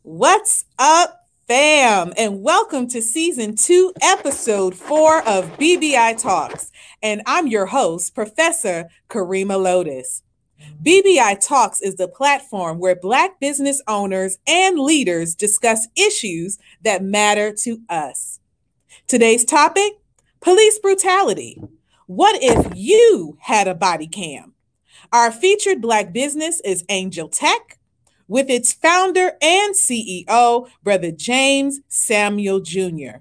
What's up, fam? And welcome to season 2, episode 4 of BBI Talks. And I'm your host, Professor KARRIEMAH LOTUS. BBI Talks is the platform where Black business owners and leaders discuss issues that matter to us. Today's topic, police brutality. What if you had a body cam? Our featured Black business is ANJEL Tech, with its founder and CEO, Brother James Samuel Jr.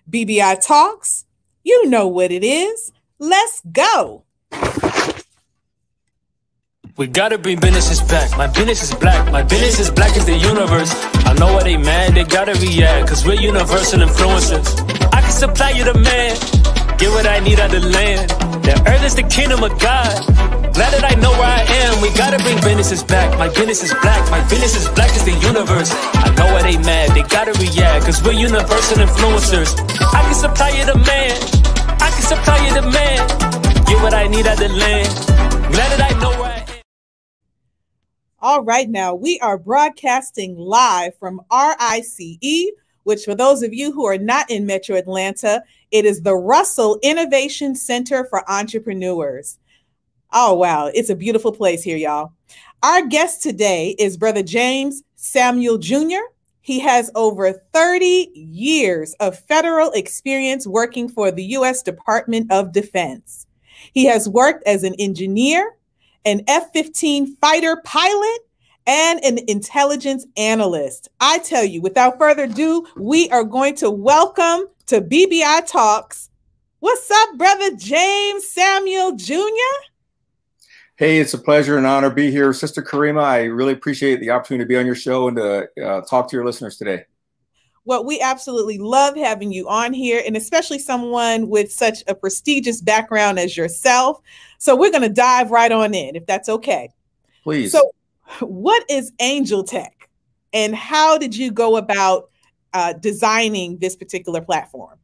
BBI Talks, you know what it is. Let's go. We gotta bring businesses back. My business is black. My business is black as the universe. I know why they mad, they gotta react, cause we're universal influencers. I can supply you the man, get what I need out of the land. The earth is the kingdom of God. Glad that I know where I am. We gotta bring businesses back. My business is black. My business is black as the universe. I know why they mad, they gotta react, cause we're universal influencers. I can supply you the man, I can supply you the man. Get what I need out of the land. Glad that I know where I am. All right, now we are broadcasting live from RICE, which for those of you who are not in Metro Atlanta, it is the Russell Innovation Center for Entrepreneurs. Oh, wow. It's a beautiful place here, y'all. Our guest today is Brother James Samuel Jr. He has over 30 years of federal experience working for the U.S. Department of Defense. He has worked as an engineer, an F-15 fighter pilot, and an intelligence analyst. I tell you, without further ado, we are going to welcome to BBI Talks. What's up, Brother James Samuel Jr.? Hey, it's a pleasure and honor to be here. Sister KARRIEMAH, I really appreciate the opportunity to be on your show and to talk to your listeners today. Well, we absolutely love having you on here, and especially someone with such a prestigious background as yourself. So we're going to dive right on in, if that's okay. Please. So what is ANJEL Tech, and how did you go about designing this particular platform?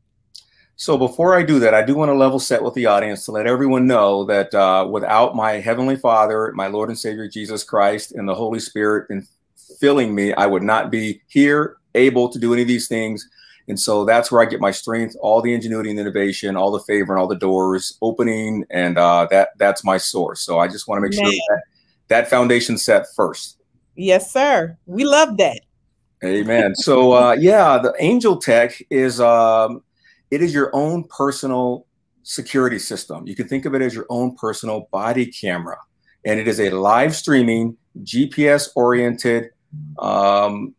So before I do that, I do want to level set with the audience to let everyone know that without my Heavenly Father, my Lord and Savior, Jesus Christ, and the Holy Spirit in filling me, I would not be here, able to do any of these things. And so that's where I get my strength, all the ingenuity and innovation, all the favor and all the doors opening. And that's my source. So I just want to make sure that foundation's set first. Yes, sir. We love that. Amen. So yeah, the ANJEL Tech is it is your own personal security system. You can think of it as your own personal body camera. And it is a live streaming, GPS-oriented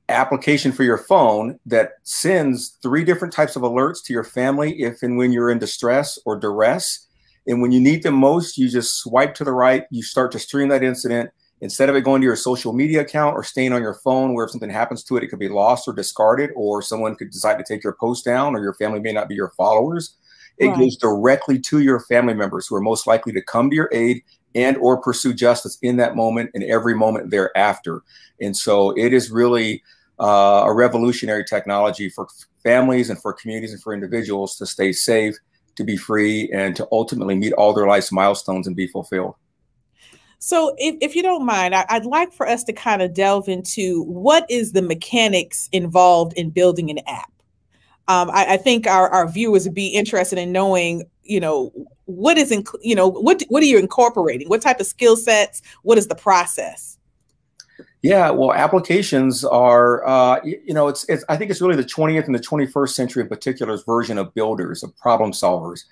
application for your phone that sends 3 different types of alerts to your family if and when you're in distress or duress. And when you need them most, you just swipe to the right, you start to stream that incident. Instead of it going to your social media account or staying on your phone where if something happens to it, it could be lost or discarded, or someone could decide to take your post down, or your family may not be your followers. It goes directly to your family members who are most likely to come to your aid and or pursue justice in that moment and every moment thereafter. And so it is really a revolutionary technology for families and for communities and for individuals to stay safe, to be free, and to ultimately meet all their life's milestones and be fulfilled. So if you don't mind, I'd like for us to kind of delve into what is the mechanics involved in building an app. I think our viewers would be interested in knowing, what is, what are you incorporating? What type of skill sets? What is the process? Yeah, well, applications are, I think it's really the 20th and the 21st century in particular's version of builders, of problem solvers.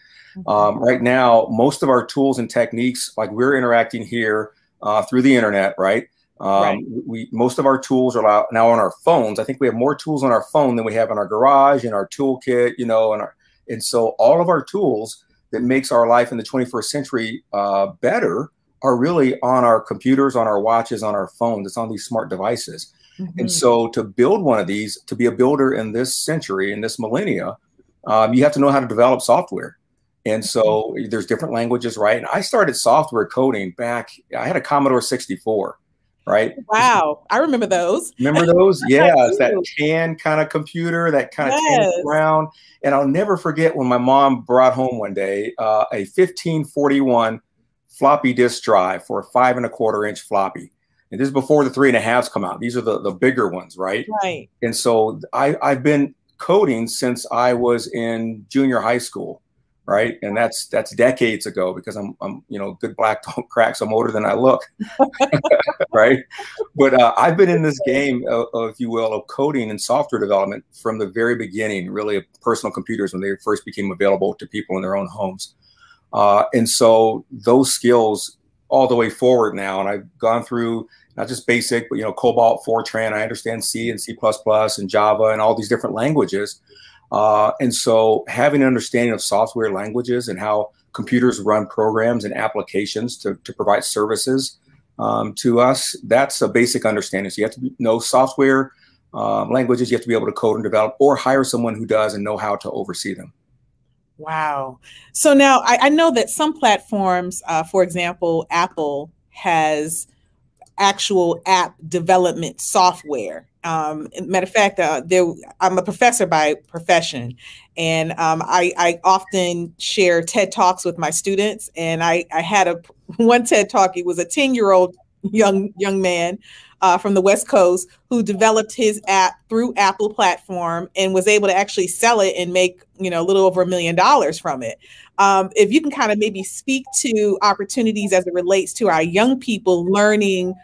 Right now, most of our tools and techniques, like we're interacting here through the internet, right? Most of our tools are now on our phones. I think we have more tools on our phone than we have in our garage and our toolkit, and so all of our tools that makes our life in the 21st century better are really on our computers, on our watches, on our phones. It's on these smart devices. And so to build one of these, to be a builder in this century, in this millennia, you have to know how to develop software. And so there's different languages, right? And I started software coding back, I had a Commodore 64, right? Wow. I remember those. Remember those? Yeah. It's that tan kind of computer, that kind of tan brown. And I'll never forget when my mom brought home one day a 1541 floppy disk drive for a 5 1/4 inch floppy. And this is before the 3.5s come out. These are the bigger ones, right? Right. And so I've been coding since I was in junior high school, right? And that's decades ago, because I'm good black don't crack, so I'm older than I look, right? But I've been in this game, if you will, of coding and software development from the very beginning, really, of personal computers when they first became available to people in their own homes. And so those skills all the way forward now, and I've gone through not just basic, but Cobalt, Fortran. I understand C and C++ and Java and all these different languages. And so having an understanding of software languages and how computers run programs and applications to provide services to us, that's a basic understanding. So you have to know software languages. You have to be able to code and develop, or hire someone who does and know how to oversee them. Wow. So now I know that some platforms, for example, Apple has actual app development software. Matter of fact, I'm a professor by profession, and I often share TED Talks with my students. And I had one TED Talk. It was a 10-year-old young man from the West Coast who developed his app through Apple platform and was able to actually sell it and make a little over $1 million from it. If you can kind of maybe speak to opportunities as it relates to our young people learning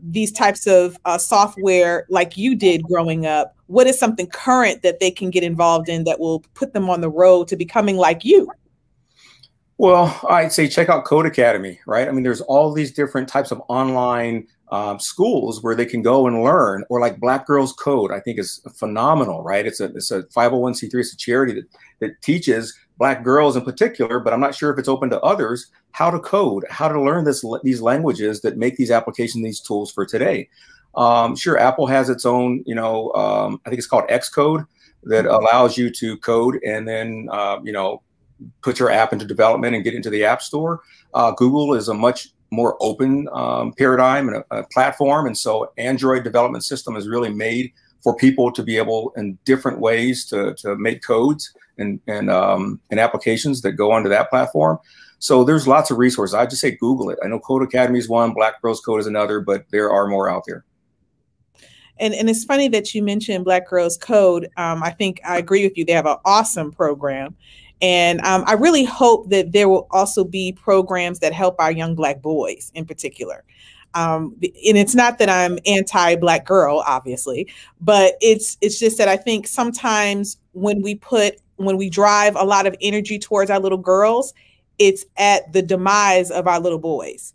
these types of software like you did growing up, what is something current that they can get involved in that will put them on the road to becoming like you? Well, I'd say check out Code Academy, right? I mean, there's all these different types of online schools where they can go and learn, or like Black Girls Code, I think is phenomenal, right? It's a 501c3, it's a charity that teaches Black girls in particular, but I'm not sure if it's open to others, how to code, how to learn these languages that make these applications, these tools for today. Sure, Apple has its own, I think it's called Xcode, that allows you to code and then, put your app into development and get into the App Store. Google is a much more open paradigm and a platform. And so Android development system is really made for people to be able in different ways to make codes and applications that go onto that platform. So there's lots of resources. I just say Google it. I know Code Academy is one, Black Girls Code is another, but there are more out there. And it's funny that you mentioned Black Girls Code. I think I agree with you. They have an awesome program. And I really hope that there will also be programs that help our young Black boys in particular. And it's not that I'm anti-Black girl, obviously, but it's just that I think sometimes when we drive a lot of energy towards our little girls, it's at the demise of our little boys,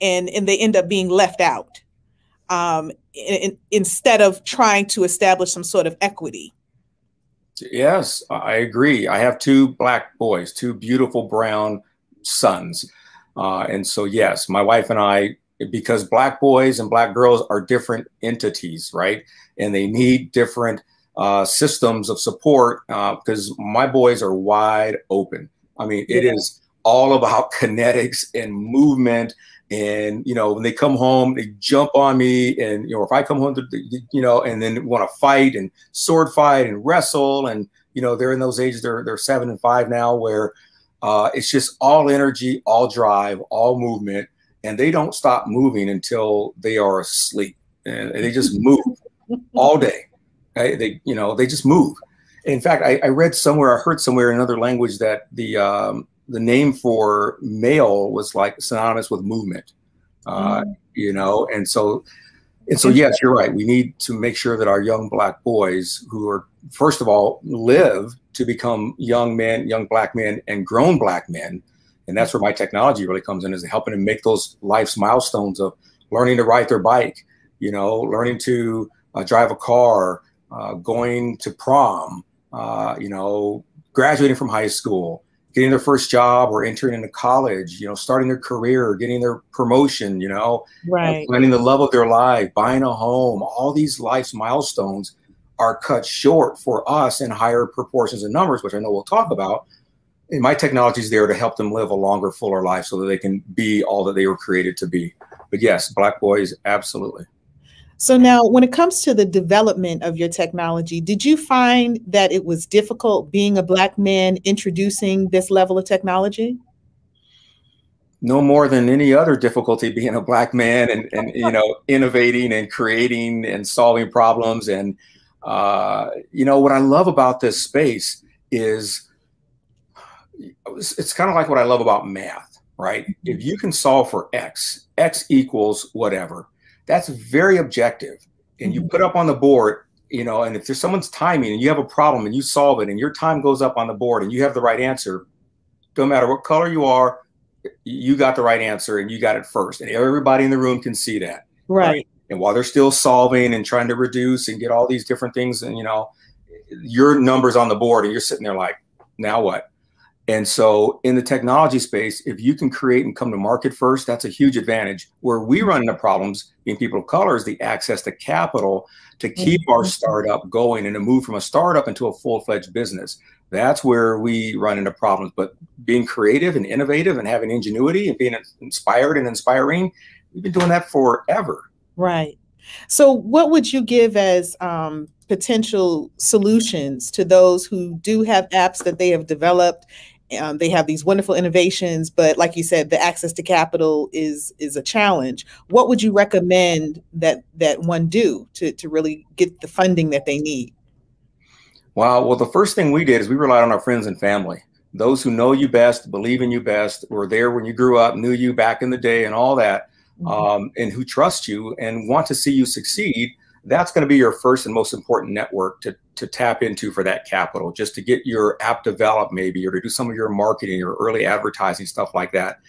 and they end up being left out instead of trying to establish some sort of equity. Yes, I agree. I have 2 Black boys, 2 beautiful brown sons. And so, yes, my wife and I, because Black boys and Black girls are different entities, right? And they need different systems of support, because my boys are wide open. I mean, it is all about kinetics and movement. And, when they come home, they jump on me. And, if I come home, and then want to fight and sword fight and wrestle. And, they're in those ages, they're 7 and 5 now, where it's just all energy, all drive, all movement. And they don't stop moving until they are asleep. And they just move all day. Right? They just move. In fact, I read somewhere, I heard somewhere in another language that the name for male was like synonymous with movement, and so yes, you're right. We need to make sure that our young Black boys, who are, first of all, live to become young men, young Black men, and grown Black men. And that's where my technology really comes in, is helping them make those life's milestones of learning to ride their bike, learning to drive a car, going to prom, graduating from high school, getting their first job or entering into college, starting their career, getting their promotion, right, finding the love of their life, buying a home. All these life's milestones are cut short for us in higher proportions and numbers, which I know we'll talk about. And my technology is there to help them live a longer, fuller life so that they can be all that they were created to be. But yes, Black boys, absolutely. So now, when it comes to the development of your technology, did you find that it was difficult being a Black man introducing this level of technology? no more than any other difficulty being a Black man and you know, innovating and creating and solving problems. And you know, what I love about this space is it's kind of like what I love about math, right? If you can solve for X equals whatever, that's very objective. And you put up on the board, you know, and if there's someone's timing and you have a problem and you solve it and your time goes up on the board and you have the right answer, don't matter what color you are, you got the right answer and you got it first. And everybody in the room can see that. Right. And while they're still solving and trying to reduce and get all these different things, and, you know, your number's on the board and you're sitting there like, now what? And so in the technology space, if you can create and come to market first, that's a huge advantage. Where we run into problems being people of color is the access to capital to keep our startup going and to move from a startup into a full-fledged business. That's where we run into problems. But being creative and innovative and having ingenuity and being inspired and inspiring, we've been doing that forever. Right. So what would you give as potential solutions to those who do have apps that they have developed? They have these wonderful innovations, but like you said, the access to capital is a challenge. What would you recommend that one do to really get the funding that they need? Wow. Well, the first thing we did is we relied on our friends and family. Those who know you best, believe in you best, were there when you grew up, knew you back in the day and all that, and who trust you and want to see you succeed. That's going to be your first and most important network to tap into for that capital, just to get your app developed maybe, or to do some of your marketing or early advertising, stuff like that.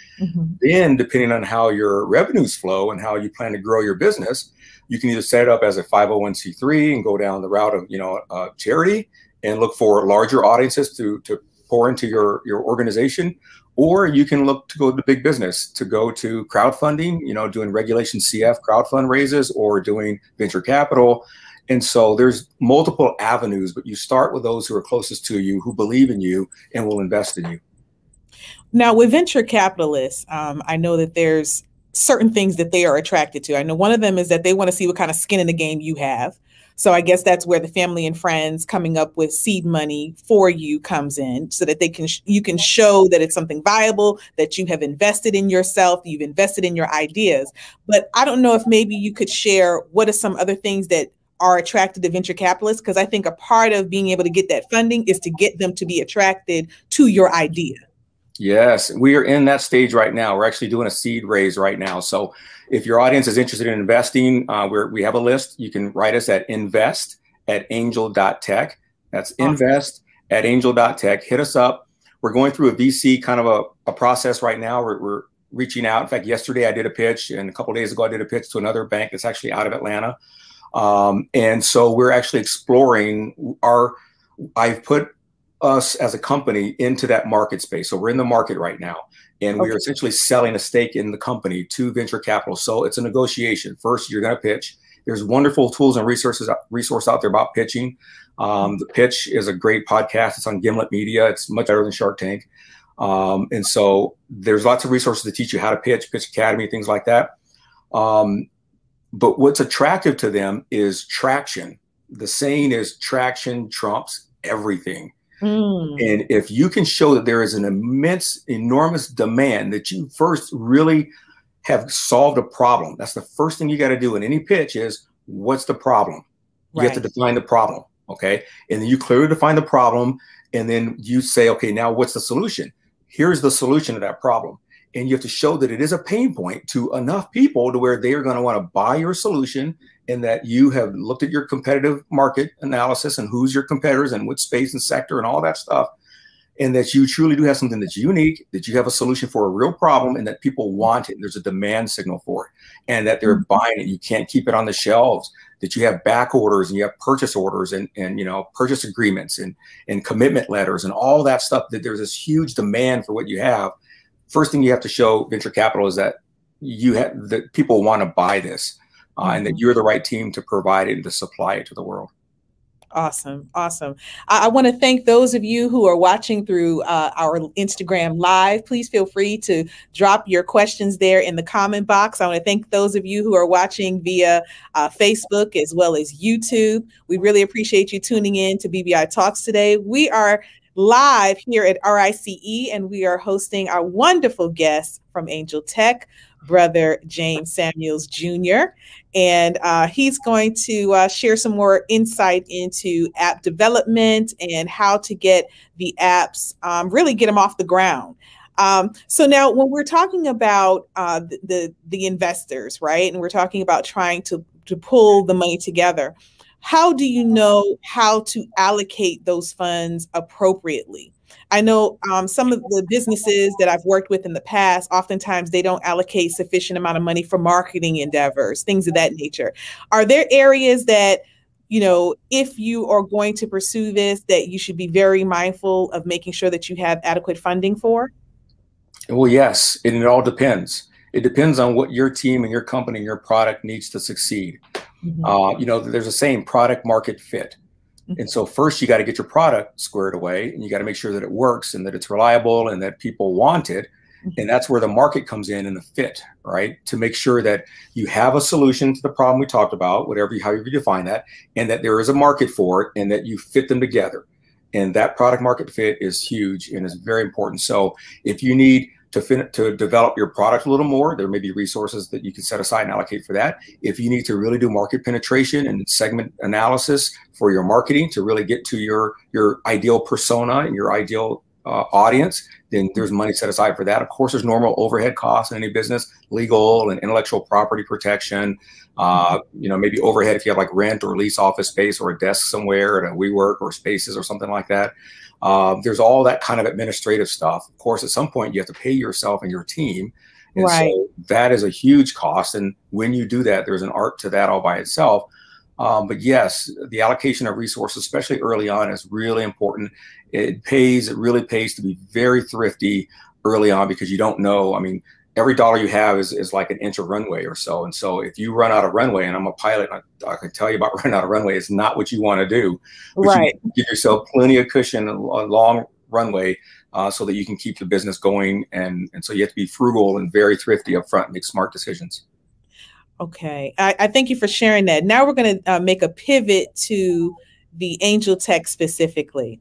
Then, depending on how your revenues flow and how you plan to grow your business, you can either set it up as a 501c3 and go down the route of, you know, charity and look for larger audiences to pour into your organization. Or you can look to go to big business, to go to crowdfunding, you know, doing Regulation CF crowdfund raises or doing venture capital. And so there's multiple avenues, but you start with those who are closest to you, who believe in you and will invest in you. Now, with venture capitalists, I know that there's certain things that they are attracted to. I know one of them is that they want to see what kind of skin in the game you have. So I guess that's where the family and friends coming up with seed money for you comes in, so that you can show that it's something viable, that you have invested in yourself, you've invested in your ideas. But I don't know if maybe you could share what are some other things that are attracted to venture capitalists, because I think a part of being able to get that funding is to get them to be attracted to your idea. Yes, we are in that stage right now. We're actually doing a seed raise right now. So if your audience is interested in investing, we have a list. You can write us at invest@angel.tech. That's awesome. Invest@angel.tech. Hit us up. We're going through a VC kind of a process right now. We're reaching out. In fact, yesterday I did a pitch, and a couple of days ago I did a pitch to another bank that's actually out of Atlanta. And so we're actually exploring I've put us as a company into that market space. So we're in the market right now, and we are essentially selling a stake in the company to venture capital. So it's a negotiation. First, you're going to pitch. There's wonderful tools and resource out there about pitching. The Pitch is a great podcast. It's on Gimlet Media. It's much better than Shark Tank. And so there's lots of resources to teach you how to pitch, Pitch Academy, things like that. But what's attractive to them is traction. The saying is traction trumps everything. And if you can show that there is an enormous demand, that you first really have solved a problem. That's the first thing you got to do in any pitch is, what's the problem? You have to define the problem. Okay. And then you clearly define the problem. And then you say, okay, now what's the solution? Here's the solution to that problem. And you have to show that it is a pain point to enough people to where they are going to want to buy your solution, and that you have looked at your competitive market analysis and who's your competitors and what space and sector and all that stuff. And that you truly do have something that's unique, that you have a solution for a real problem, and that people want it. And there's a demand signal for it, and that they're buying it. You can't keep it on the shelves, that you have back orders and you have purchase orders and you know, purchase agreements and commitment letters and all that stuff, that there's this huge demand for what you have. First thing you have to show venture capital is that that people want to buy this, and that you're the right team to provide it and to supply it to the world. Awesome. Awesome. I want to thank those of you who are watching through our Instagram Live. Please feel free to drop your questions there in the comment box. I want to thank those of you who are watching via Facebook as well as YouTube. We really appreciate you tuning in to BBI Talks today. We are live here at RICE, and we are hosting our wonderful guest from Angel Tech, Brother James Samuels Jr. And he's going to share some more insight into app development and how to get the apps, really get them off the ground. So now when we're talking about the investors, right, and we're talking about trying to pull the money together, how do you know how to allocate those funds appropriately? I know some of the businesses that I've worked with in the past, oftentimes they don't allocate sufficient amount of money for marketing endeavors, things of that nature. Are there areas that, you know, if you are going to pursue this, that you should be very mindful of making sure that you have adequate funding for? Well, yes, and it all depends. It depends on what your team and your company and your product needs to succeed. Mm-hmm. You know, there's a saying, product market fit. Mm-hmm. And so first you got to get your product squared away, and you got to make sure that it works and that it's reliable and that people want it. Mm-hmm. And that's where the market comes in and the fit, right? To make sure that you have a solution to the problem we talked about, however you define that, and that there is a market for it and that you fit them together. And that product market fit is huge and is very important. So if you need to develop your product a little more, there may be resources that you can set aside and allocate for that. If you need to really do market penetration and segment analysis for your marketing to really get to your ideal persona and your ideal audience, then there's money set aside for that. Of course, there's normal overhead costs in any business, legal and intellectual property protection, you know, maybe overhead if you have like rent or lease office space or a desk somewhere at a WeWork or Spaces or something like that. There's all that kind of administrative stuff. Of course, at some point you have to pay yourself and your team. And right. So that is a huge cost. And when you do that, there's an art to that all by itself. But yes, the allocation of resources, especially early on, is really important. It really pays to be very thrifty early on, because you don't know. I mean, every dollar you have is like an inch of runway or so. And so if you run out of runway, and I'm a pilot, I can tell you about running out of runway, it's not what you want to do. But right. You give yourself plenty of cushion, a long runway, so that you can keep the business going. And so you have to be frugal and very thrifty up front and make smart decisions. Okay. I thank you for sharing that. Now we're going to make a pivot to the Angel Tech specifically.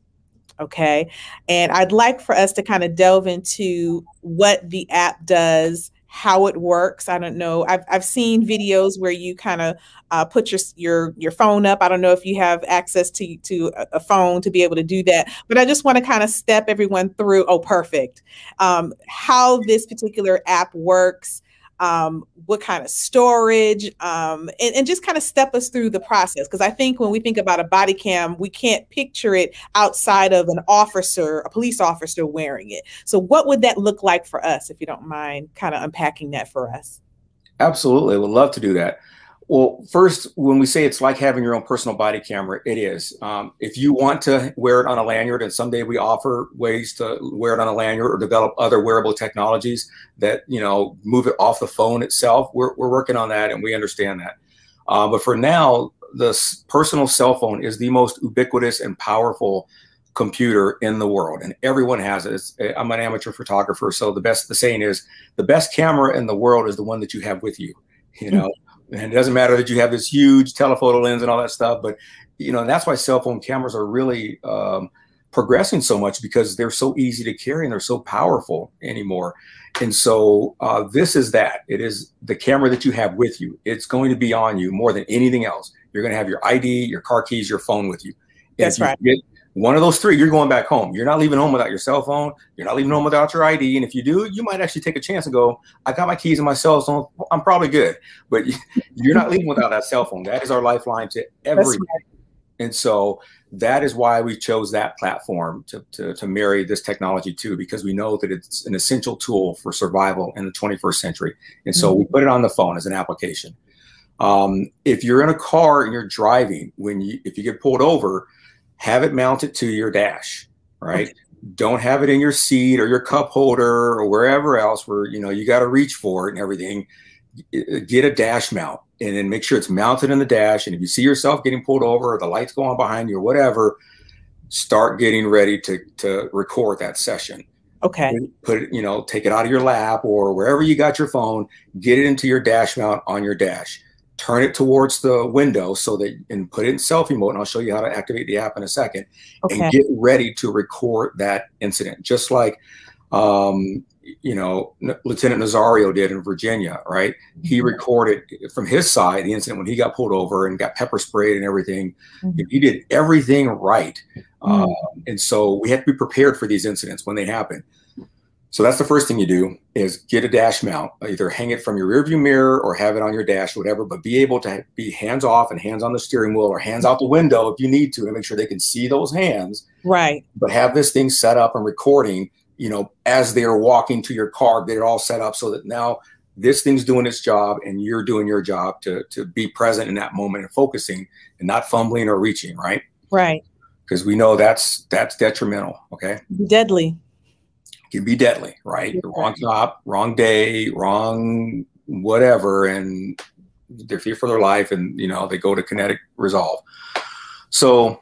Okay. And I'd like for us to kind of delve into what the app does, how it works. I don't know. I've seen videos where you kind of put your phone up. I don't know if you have access to a phone to be able to do that, but I just want to kind of step everyone through. Oh, perfect. How this particular app works. What kind of storage, and just kind of step us through the process. Because I think when we think about a body cam, we can't picture it outside of a police officer wearing it. So what would that look like for us, if you don't mind kind of unpacking that for us? Absolutely. Would love to do that. Well, first, when we say it's like having your own personal body camera, it is. If you want to wear it on a lanyard, and someday we offer ways to wear it on a lanyard or develop other wearable technologies that, you know, move it off the phone itself, we're working on that, and we understand that. But for now, the personal cell phone is the most ubiquitous and powerful computer in the world, and everyone has it. I'm an amateur photographer, so the saying is, the best camera in the world is the one that you have with you, you know. And it doesn't matter that you have this huge telephoto lens and all that stuff, but, you know, and that's why cell phone cameras are really progressing so much, because they're so easy to carry and they're so powerful anymore. And so this is that. It is the camera that you have with you. It's going to be on you more than anything else. You're going to have your ID, your car keys, your phone with you. And that's right. One of those three, you're going back home. You're not leaving home without your cell phone. You're not leaving home without your ID. And if you do, you might actually take a chance and go, I got my keys and my cell phone. I'm probably good. But you're not leaving without that cell phone. That is our lifeline to everything. Right. And so that is why we chose that platform to marry this technology to, because we know that it's an essential tool for survival in the 21st century. And so we put it on the phone as an application. If you're in a car and you're driving, if you get pulled over, have it mounted to your dash, right? Okay. Don't have it in your seat or your cup holder or wherever else where, you know, you got to reach for it and everything. Get a dash mount, and then make sure it's mounted in the dash. And if you see yourself getting pulled over or the lights go on behind you or whatever, start getting ready to record that session. Okay. Put it, you know, take it out of your lap or wherever you got your phone, get it into your dash mount on your dash. turn it towards the window so that, and put it in selfie mode. And I'll show you how to activate the app in a second, and get ready to record that incident. Just like, you know, Lieutenant Nazario did in Virginia, right? He recorded from his side the incident when he got pulled over and got pepper sprayed and everything. He did everything right. And so we have to be prepared for these incidents when they happen. So that's the first thing you do, is get a dash mount. Either hang it from your rearview mirror or have it on your dash, whatever, but be able to be hands off and hands on the steering wheel, or hands out the window if you need to make sure they can see those hands. Right. But have this thing set up and recording, you know, as they're walking to your car, get it all set up so that now this thing's doing its job and you're doing your job to be present in that moment and focusing and not fumbling or reaching, right? Right. Because we know that's detrimental, okay? Deadly. Can be deadly, right? The wrong stop, wrong day, wrong whatever, and they're fear for their life, and you know, they go to kinetic resolve. So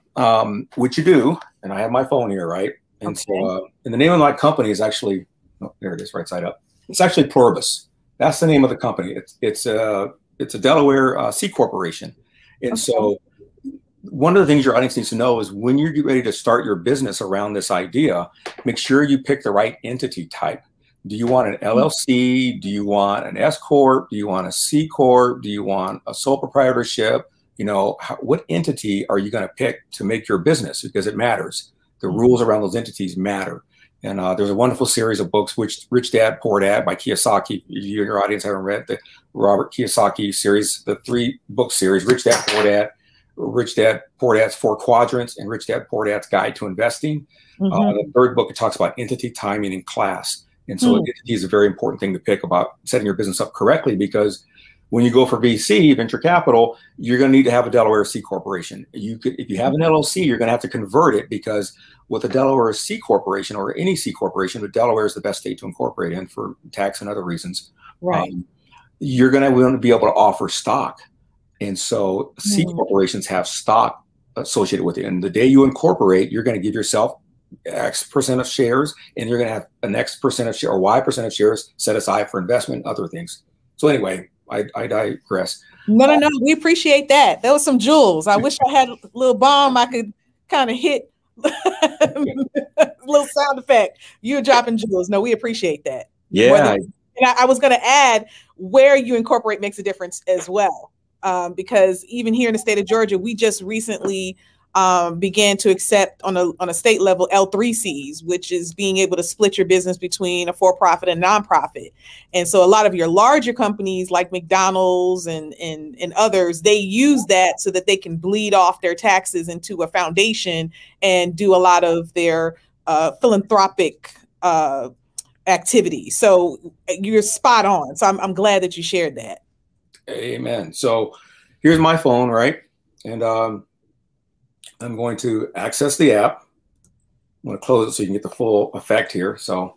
what you do, and I have my phone here, right? And so and the name of my company is actually, oh, there it is, right side up. It's actually Pluribus. That's the name of the company. It's a Delaware C corporation. And so one of the things your audience needs to know is when you're ready to start your business around this idea, make sure you pick the right entity type. Do you want an LLC? Do you want an S Corp? Do you want a C Corp? Do you want a sole proprietorship? You know, what entity are you going to pick to make your business? Because it matters. The rules around those entities matter. And there's a wonderful series of books, which Rich Dad, Poor Dad by Kiyosaki. You and your audience haven't read the Robert Kiyosaki series, the 3-book series, Rich Dad, Poor Dad, Rich Dad, Poor Dad's 4 Quadrants, and Rich Dad, Poor Dad's Guide to Investing. The 3rd book, it talks about entity, timing, and class. And so entity is a very important thing to pick about setting your business up correctly, because when you go for VC, venture capital, you're going to need to have a Delaware C corporation. You could, if you have an LLC, you're going to have to convert it, because with a Delaware C corporation, or any C corporation, but Delaware is the best state to incorporate in for tax and other reasons. Right. You're going to want to be able to offer stock. And so C corporations have stock associated with it. And the day you incorporate, you're going to give yourself X% of shares, and you're going to have an X% of share or Y% of shares set aside for investment and other things. So anyway, I digress. No. We appreciate that. That was some jewels. I wish I had a little bomb I could kind of hit. Little sound effect. You're dropping jewels. No, we appreciate that. Yeah. And I was going to add, where you incorporate makes a difference as well. Because even here in the state of Georgia, we just recently began to accept on a state level L3Cs, which is being able to split your business between a for-profit and nonprofit. And so a lot of your larger companies like McDonald's and others, they use that so that they can bleed off their taxes into a foundation and do a lot of their philanthropic activity. So you're spot on. So I'm glad that you shared that. Amen. So here's my phone, right? And I'm going to access the app. I'm going to close it so you can get the full effect here. So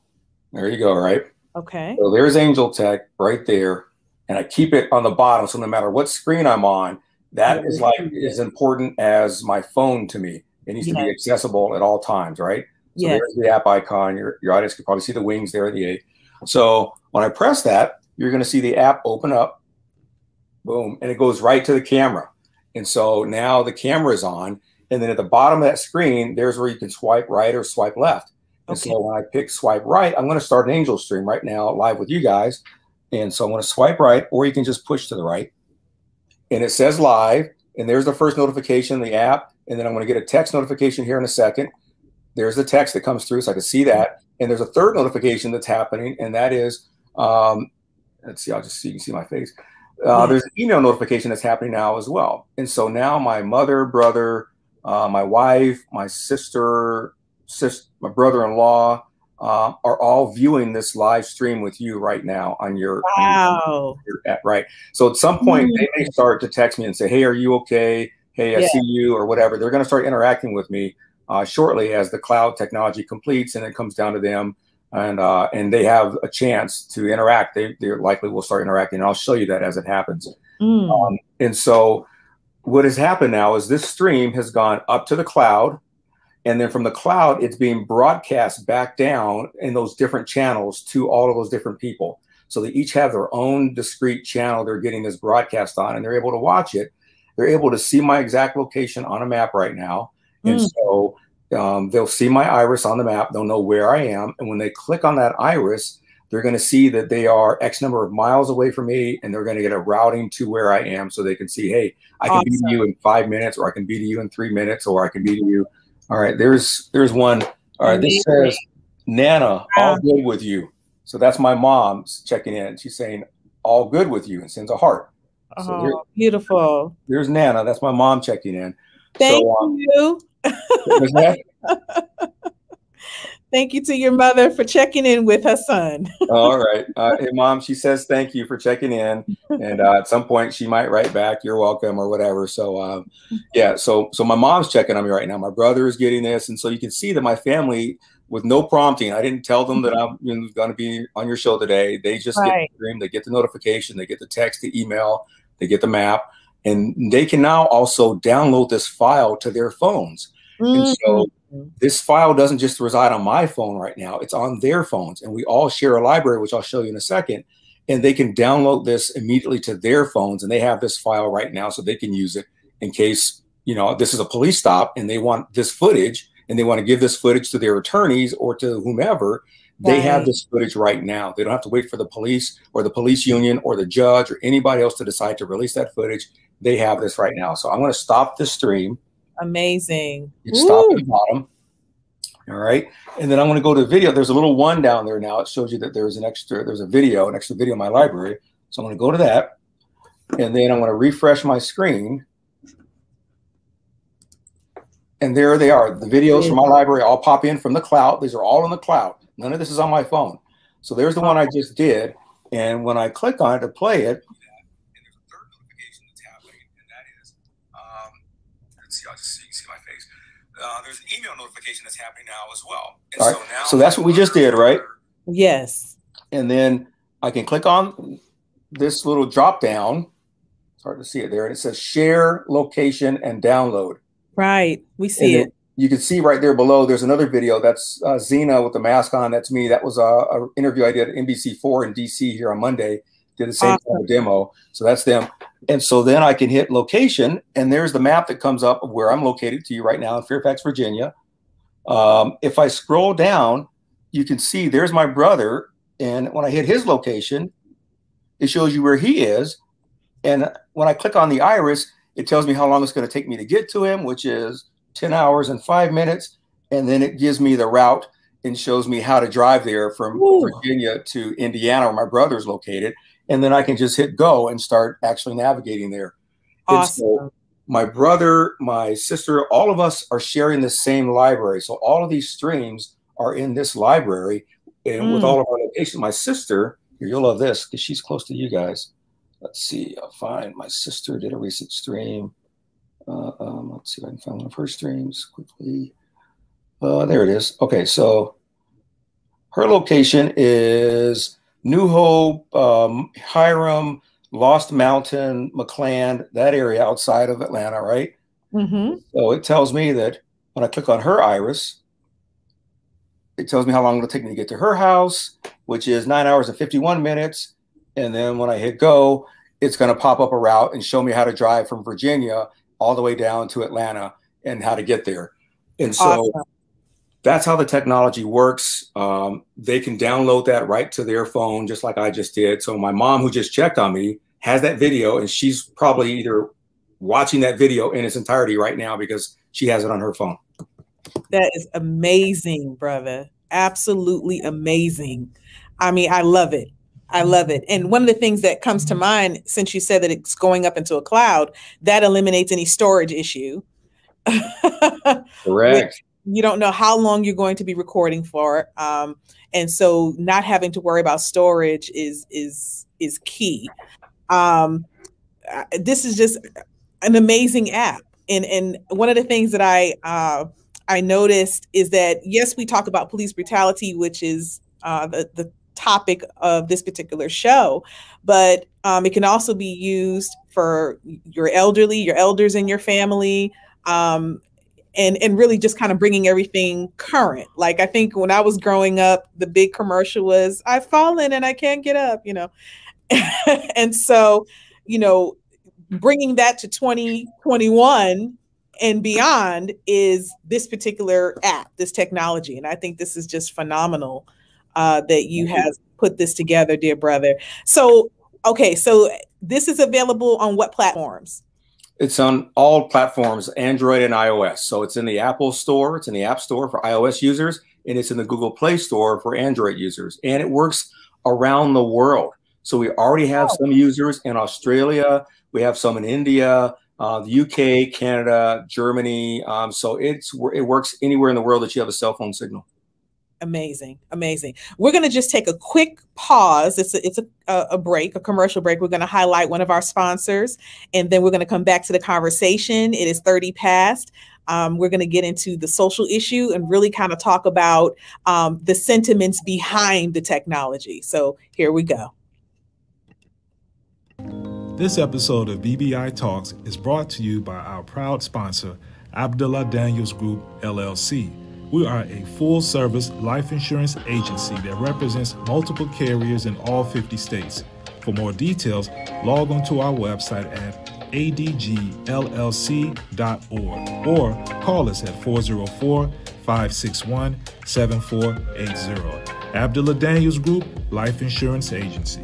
there you go, right? Okay. So there's Angel Tech right there. And I keep it on the bottom, so no matter what screen I'm on, that is like as important as my phone to me. It needs to be accessible at all times, right? So there's the app icon. Your audience can probably see the wings there at the A. So when I press that, you're going to see the app open up. Boom. And it goes right to the camera. And so now the camera is on. And then at the bottom of that screen, there's where you can swipe right or swipe left. And so when I pick swipe right, I'm going to start an Angel stream right now live with you guys. And so I'm going to swipe right, or you can just push to the right. And it says live. And there's the first notification in the app. And then I'm going to get a text notification here in a second. There's the text that comes through, so I can see that. And there's a third notification that's happening. And that is, let's see, I'll just see, you can see my face. There's an email notification that's happening now as well. And so now my mother, brother, my wife, my sister, my brother-in-law are all viewing this live stream with you right now on your, on your app, right? So at some point, they may start to text me and say, hey, are you okay? Hey, I see you, or whatever. They're going to start interacting with me shortly as the cloud technology completes, and it comes down to them. And they have a chance to interact. They likely will start interacting, and I'll show you that as it happens. And so what has happened now is this stream has gone up to the cloud, and then from the cloud, it's being broadcast back down in those different channels to all of those different people. So they each have their own discrete channel they're getting this broadcast on, and they're able to watch it. They're able to see my exact location on a map right now. And so they'll see my iris on the map. They'll know where I am. And when they click on that iris, they're going to see that they are X number of miles away from me, and they're going to get a routing to where I am, so they can see, hey, I can be to you in 5 minutes, or I can be to you in 3 minutes, or I can be to you. All right, there's one. All right, this says, Nana, all good with you. So that's my mom's checking in. She's saying, all good with you, and sends a heart. So beautiful. There's Nana. That's my mom checking in. Thank you. Thank you to your mother for checking in with her son. All right. Hey, Mom, she says thank you for checking in. And at some point she might write back, you're welcome, or whatever. So, yeah, so my mom's checking on me right now. My brother is getting this. And so you can see that my family, with no prompting, I didn't tell them that I'm going to be on your show today. They just get the stream, they get the notification, they get the text, the email, they get the map. And they can now also download this file to their phones. And so this file doesn't just reside on my phone right now, it's on their phones. And we all share a library, which I'll show you in a second. And they can download this immediately to their phones. And they have this file right now, so they can use it in case, this is a police stop and they want this footage, and they want to give this footage to their attorneys or to whomever. They have this footage right now. They don't have to wait for the police or the police union or the judge or anybody else to decide to release that footage. They have this right now. So I'm going to stop the stream. Amazing. Stop at the bottom. All right. And then I'm going to go to video. There's a little one down there now. It shows you that there's an extra video in my library. So I'm going to go to that. And then I'm going to refresh my screen. And there they are. The videos from my library all pop in from the cloud. These are all in the cloud. None of this is on my phone. So there's the one I just did. And when I click on it to play it, I'll just see my face. There's an email notification that's happening now as well. And all right. So that's what we just did, right? Yes. And then I can click on this little drop down. It's hard to see it there. And it says share location and download. Right. We see it. You can see right there below, there's another video. That's Zena with the mask on. That's me. That was an interview I did at NBC4 in DC here on Monday. Did the same kind of demo. So that's them. And so then I can hit location, and there's the map that comes up of where I'm located to you right now in Fairfax, Virginia. If I scroll down, you can see there's my brother. And when I hit his location, it shows you where he is. And when I click on the iris, it tells me how long it's going to take me to get to him, which is 10 hours and 5 minutes. And then it gives me the route and shows me how to drive there from Virginia to Indiana, where my brother's located. And then I can just hit go and start actually navigating there. Awesome. And so my brother, my sister, all of us are sharing the same library. So all of these streams are in this library, and with all of our locations. My sister, you'll love this because she's close to you guys. Let's see. I'll find my sister did a recent stream. Let's see if I can find one of her streams quickly. There it is. Okay, so her location is New Hope, Hiram, Lost Mountain, McCland, that area outside of Atlanta, right? So it tells me that when I click on her iris, it tells me how long it'll take me to get to her house, which is 9 hours and 51 minutes. And then when I hit go, it's going to pop up a route and show me how to drive from Virginia all the way down to Atlanta and how to get there. And so that's how the technology works. They can download that right to their phone, just like I just did. So my mom, who just checked on me, has that video, and she's probably either watching that video in its entirety right now because she has it on her phone. That is amazing, brother. Absolutely amazing. I mean, I love it. I love it. And one of the things that comes to mind, since you said that it's going up into a cloud, that eliminates any storage issue. Correct. You don't know how long you're going to be recording for. And so not having to worry about storage is key. This is just an amazing app. And one of the things that I noticed is that, yes, we talk about police brutality, which is the topic of this particular show, but it can also be used for your elderly, your elders in your family. and really just kind of bringing everything current. Like, I think when I was growing up, the big commercial was, I've fallen and I can't get up, you know. And so, you know, bringing that to 2021 and beyond is this particular app, this technology. And I think this is just phenomenal that you have put this together, dear brother. So, okay, so this is available on what platforms? It's on all platforms, Android and iOS. So it's in the Apple Store, it's in the App Store for iOS users, and it's in the Google Play Store for Android users. And it works around the world. So we already have some users in Australia, we have some in India, the UK, Canada, Germany. So it works anywhere in the world that you have a cell phone signal. Amazing, amazing. We're going to just take a quick pause. It's a break, a commercial break. We're going to highlight one of our sponsors, and then we're going to come back to the conversation. It is 30 past. We're going to get into the social issue and really kind of talk about the sentiments behind the technology. So here we go. This episode of BBI Talks is brought to you by our proud sponsor, Abdullah Daniels Group, LLC. We are a full-service life insurance agency that represents multiple carriers in all 50 states. For more details, log on to our website at adgllc.org or call us at 404-561-7480. Abdullah Daniels Group, Life Insurance Agency.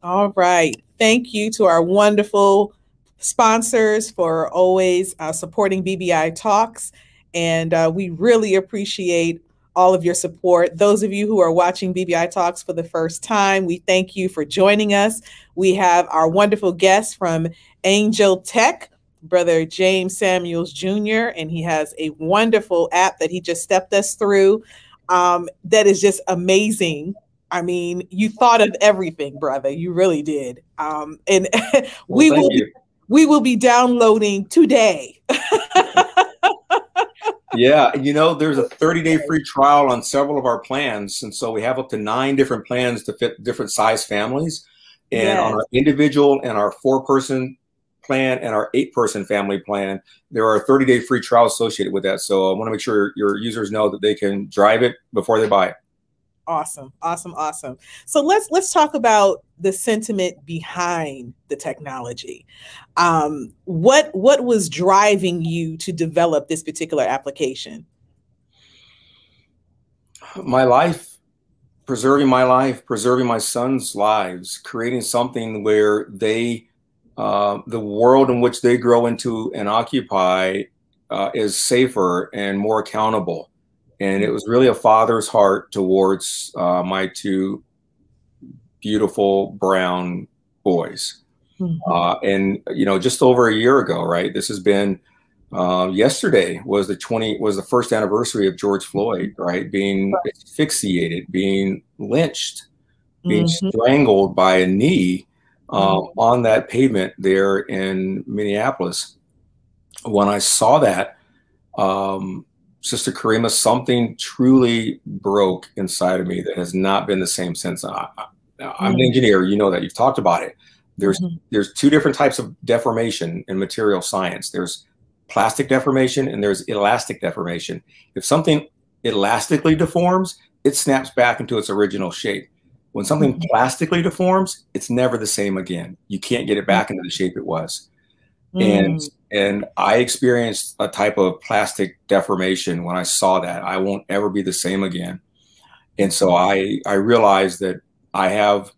All right. Thank you to our wonderful sponsors for always supporting BBI Talks. And we really appreciate all of your support. Those of you who are watching BBI Talks for the first time, we thank you for joining us. We have our wonderful guest from Angel Tech, Brother James Samuels Jr., and he has a wonderful app that he just stepped us through that is just amazing. I mean, you thought of everything, brother. You really did. And Well, we will be downloading today. Yeah, you know, there's a 30-day free trial on several of our plans. And so we have up to 9 different plans to fit different size families. And on our individual and our 4-person plan and our 8-person family plan, there are 30-day free trials associated with that. So I want to make sure your users know that they can drive it before they buy it. Awesome, awesome, awesome. So let's talk about the sentiment behind the technology. What was driving you to develop this particular application? My life, preserving my son's lives, creating something where they, the world in which they grow into and occupy is safer and more accountable. And it was really a father's heart towards my 2 beautiful brown boys. Mm-hmm. And, you know, just over a year ago, right? This has been, yesterday was the first anniversary of George Floyd, right? Being asphyxiated, being lynched, being strangled by a knee on that pavement there in Minneapolis. When I saw that, Sister KARRIEMAH, something truly broke inside of me that has not been the same since. I'm an engineer, you know that, you've talked about it. There's 2 different types of deformation in material science. There's plastic deformation and there's elastic deformation. If something elastically deforms, it snaps back into its original shape. When something plastically deforms, it's never the same again. You can't get it back into the shape it was. And I experienced a type of plastic deformation when I saw that. I won't ever be the same again. And so I realized that I have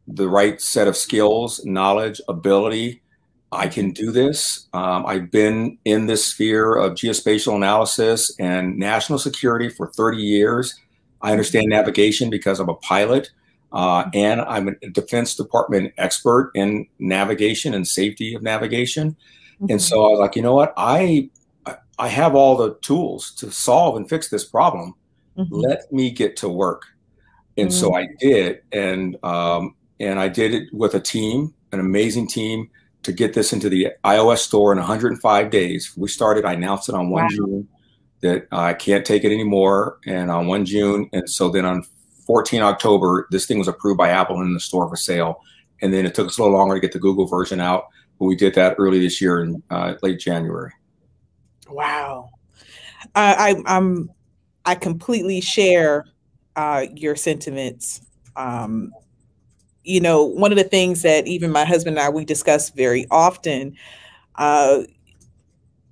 the right set of skills, knowledge, ability. I can do this. I've been in this sphere of geospatial analysis and national security for 30 years. I understand navigation because I'm a pilot. And I'm a Defense Department expert in navigation and safety of navigation. And so I was like, you know what? I have all the tools to solve and fix this problem. Let me get to work. And so I did. And I did it with a team, an amazing team, to get this into the iOS store in 105 days. We started, I announced it on 1 June that I can't take it anymore. And on 1 June. And so then on 14 October, this thing was approved by Apple in the store for sale. And then it took us a little longer to get the Google version out. We did that early this year in late January. Wow. I completely share your sentiments. You know, one of the things that even my husband and I, we discuss very often,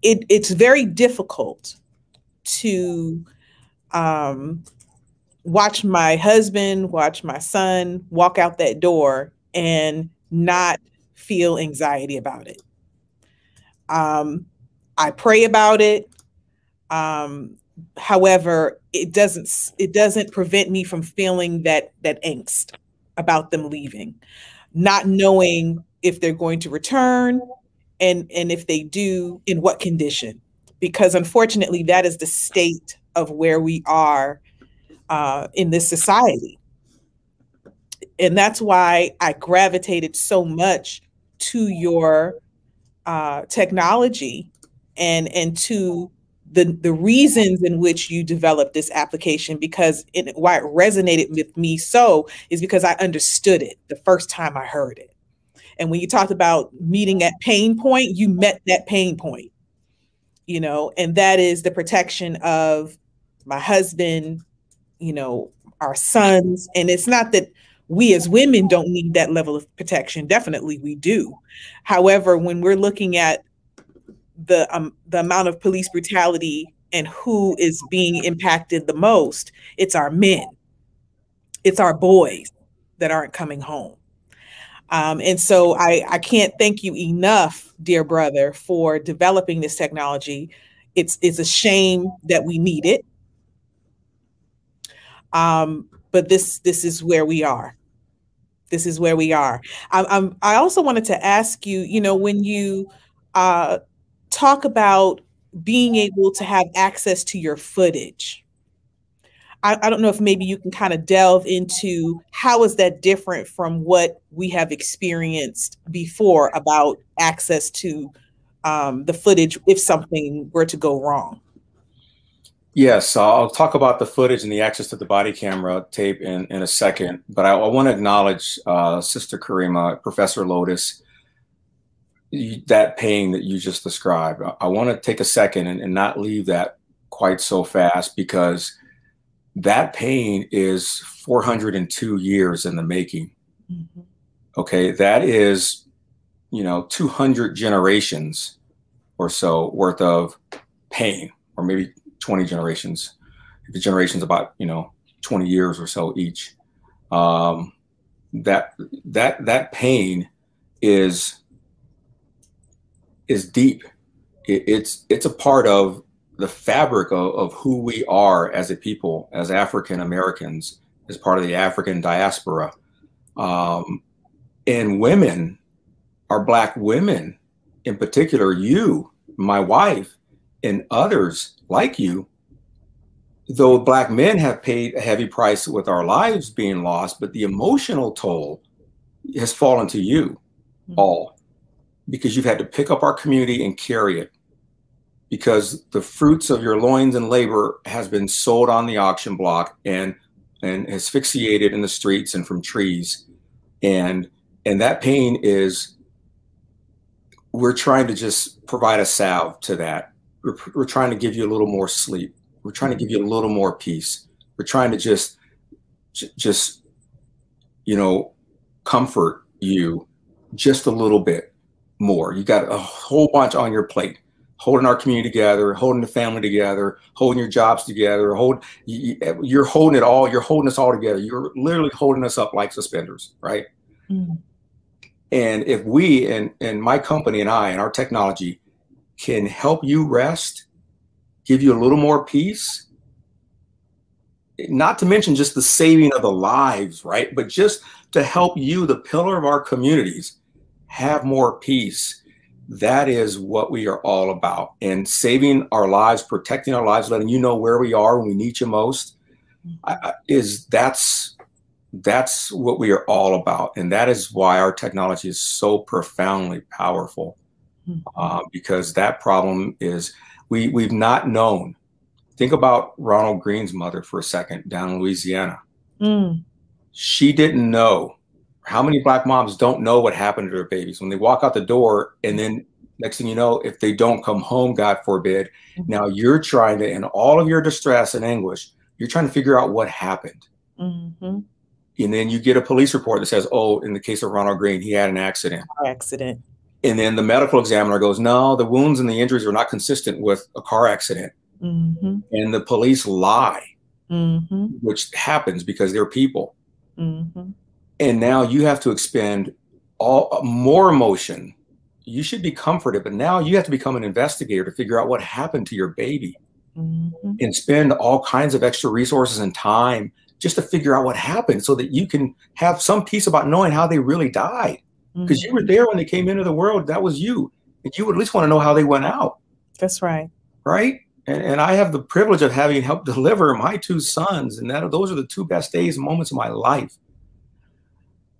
it's very difficult to watch my husband, watch my son walk out that door and not feel anxiety about it. I pray about it. However, it doesn't prevent me from feeling that angst about them leaving, not knowing if they're going to return, and if they do, in what condition. Because unfortunately, that is the state of where we are in this society. And that's why I gravitated so much to your technology and to the reasons in which you developed this application, because why it resonated with me so is because I understood it the first time I heard it. And when you talked about meeting that pain point, you met that pain point, you know, and that is the protection of my husband, you know, our sons. And it's not that we as women don't need that level of protection. Definitely we do. However, when we're looking at the amount of police brutality and who is being impacted the most, it's our men. It's our boys that aren't coming home. And so I can't thank you enough, dear brother, for developing this technology. It's a shame that we need it. But this is where we are. This is where we are. I also wanted to ask you, you know, when you talk about being able to have access to your footage, I don't know if maybe you can kind of delve into how is that different from what we have experienced before about access to the footage if something were to go wrong. Yes, I'll talk about the footage and the access to the body camera tape in a second, but I want to acknowledge Sister KARRIEMAH, Professor Lotus, that pain that you just described. I want to take a second and not leave that quite so fast, because that pain is 402 years in the making. Mm-hmm. Okay, that is, you know, 200 generations or so worth of pain, or maybe 20 generations. The generation's about, you know, 20 years or so each. That pain is deep. It's a part of the fabric of who we are as a people, as African Americans, as part of the African diaspora. And women, our Black women in particular, you, my wife, and others like you, though Black men have paid a heavy price with our lives being lost, but the emotional toll has fallen to you all, because you've had to pick up our community and carry it, because the fruits of your loins and labor has been sold on the auction block and asphyxiated in the streets and from trees. And that pain is, we're trying to just provide a salve to that. We're trying to give you a little more sleep. We're trying to give you a little more peace. We're trying to just, you know, comfort you just a little bit more. You got a whole bunch on your plate, holding our community together, holding the family together, holding your jobs together, you're holding it all. You're holding us all together. You're literally holding us up like suspenders, right? Mm. And if we and my company and I and our technology can help you rest, give you a little more peace, not to mention just the saving of the lives, right? But just to help you, the pillar of our communities, have more peace. That is what we are all about. And saving our lives, protecting our lives, letting you know where we are when we need you most, that's what we are all about. And that is why our technology is so profoundly powerful, because that problem is, we've not known. Think about Ronald Green's mother for a second down in Louisiana. Mm. She didn't know How many black moms don't know what happened to their babies when they walk out the door, and then next thing you know, if they don't come home, God forbid, now you're trying to, in all of your distress and anguish, you're trying to figure out what happened. And then you get a police report that says, oh, in the case of Ronald Green, he had an accident. And then the medical examiner goes, no, the wounds and the injuries are not consistent with a car accident. And the police lie, which happens because they're people. And now you have to expend more emotion. You should be comforted, but now you have to become an investigator to figure out what happened to your baby and spend all kinds of extra resources and time just to figure out what happened so that you can have some peace about knowing how they really died. Because you were there when they came into the world. That was you. And you would at least want to know how they went out. That's right. Right? And I have the privilege of having helped deliver my 2 sons. And those are the 2 best days and moments of my life.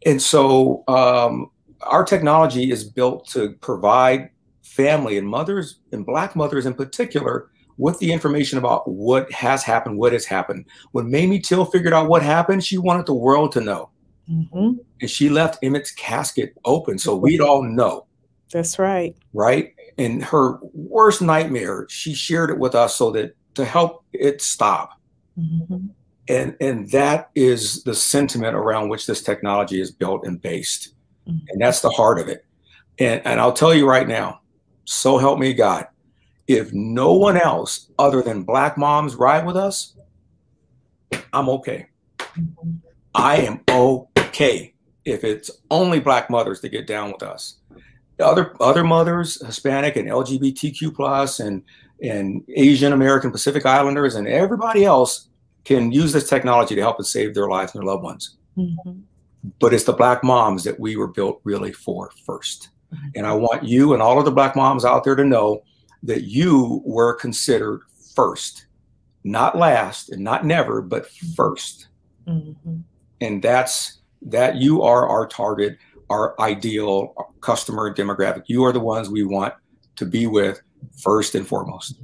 And so our technology is built to provide family and mothers, and Black mothers in particular, with the information about what has happened, what has happened. When Mamie Till figured out what happened, she wanted the world to know. And she left Emmett's casket open so we'd all know. That's right. Right? And her worst nightmare, she shared it with us so that to help it stop. And that is the sentiment around which this technology is built and based. And that's the heart of it. And I'll tell you right now, so help me God, if no one else other than Black moms ride with us, I'm okay. I am okay if it's only Black mothers that get down with us. Other mothers, Hispanic and LGBTQ plus and Asian American Pacific Islanders and everybody else can use this technology to help and save their lives and their loved ones. But it's the Black moms that we were built really for first. And I want you and all of the Black moms out there to know that you were considered first, not last and not never, but first. And that you are our target, our ideal customer demographic. You are the ones we want to be with first and foremost.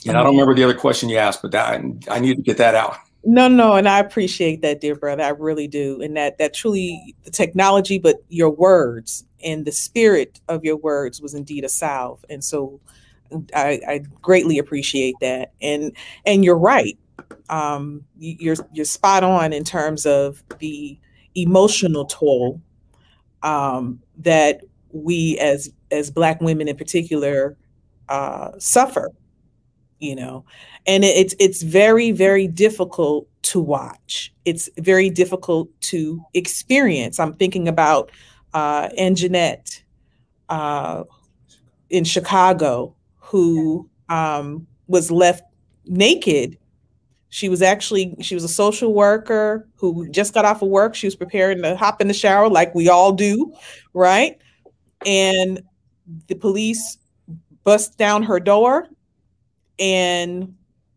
And I don't remember the other question you asked, but I need to get that out. No, and I appreciate that, dear brother. I really do. And that truly, the technology, but your words and the spirit of your words was indeed a salve. And so I greatly appreciate that. And you're right. You're spot on in terms of the emotional toll that we as Black women in particular suffer. You know, and it's very, very difficult to watch. It's very difficult to experience. I'm thinking about Anjanette in Chicago, who was left naked. She was a social worker who just got off of work. She was preparing to hop in the shower like we all do, right? And the police bust down her door. And